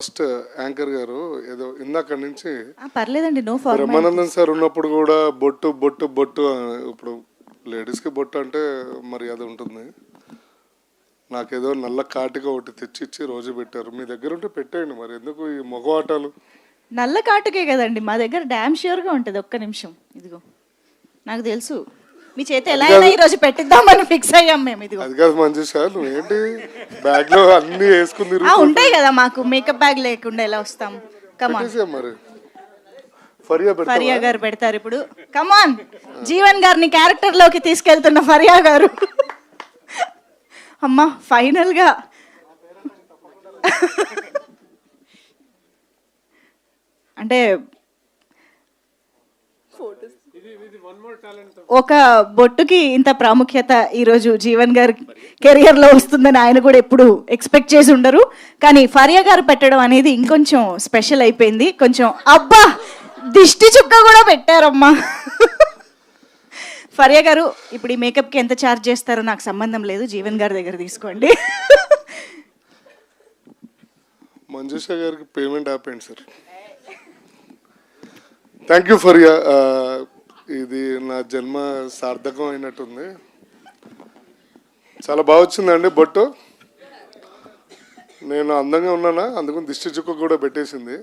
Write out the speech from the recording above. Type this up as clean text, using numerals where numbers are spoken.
First anchor గారు ఏదో ఇందాక నుంచి పర్లేదండి, నో ఫార్మాలిటీస్. బ్రహ్మానందం సార్ ఉన్నప్పుడు కూడా బొట్టు బొట్టు బొట్టు ఇప్పుడు లేడీస్కి బొట్టు అంటే మర్యాద ఉంటుంది. నాకేదో నల్ల కాటుగా ఒకటి తెచ్చిచ్చి రోజు పెట్టారు. మీ దగ్గర ఉంటే పెట్టేయండి, మరి ఎందుకు ఈ మగవాటాలు? నల్ల కాటుకే కదండి మా దగ్గర, డ్యామ్ ష్యూర్గా ఉంటుంది. ఒక్క నిమిషం, ఇదిగో నాకు తెలుసు. మీ చేత ఎలా అయినా ఈరోజు పెట్టిద్దామని ఫిక్స్ అయ్యాం మేము. ఇదిగో అది కాదు మంజుష, నువ్వేంటి బ్యాగ్ లో అన్ని వేసుకుని ఉంటాయి కదా మాకు, మేకప్ బ్యాగ్ లేకుండా ఎలా వస్తాం? కమాన్ మరి ఫరియా గారు పెడతారు ఇప్పుడు. కమాన్, జీవన్ గారిని క్యారెక్టర్ లోకి తీసుకెళ్తున్న ఫరియా గారు. అమ్మా ఫైనల్ గా అంటే ఒక బొట్టుకి ఇంత ప్రాముఖ్యత ఈరోజు జీవన్ గారి కెరియర్ లో వస్తుందని ఆయన కూడా ఎప్పుడు ఎక్స్పెక్ట్ చేసి ఉండరు. కానీ ఫరియా గారు పెట్టడం అనేది ఇంకొంచెం స్పెషల్ అయిపోయింది. కొంచెం అబ్బా దిష్టి చుక్క కూడా పెట్టారమ్మా. ఫరియా గారు ఇప్పుడు ఈ మేకప్కి ఎంత ఛార్జ్ చేస్తారో నాకు సంబంధం లేదు, జీవన్ గారి దగ్గర తీసుకోండి. మంజుష గారికి పేమెంట్ ఆపేయండి సార్. Thank you Faria. ఇది నా జన్మ సార్థకం అయినట్టుంది. చాలా బాగా వచ్చిందండి బొట్టు. నేను అందంగా ఉన్నానా, అందుకని దిష్టి చుక్క కూడా పెట్టేసింది.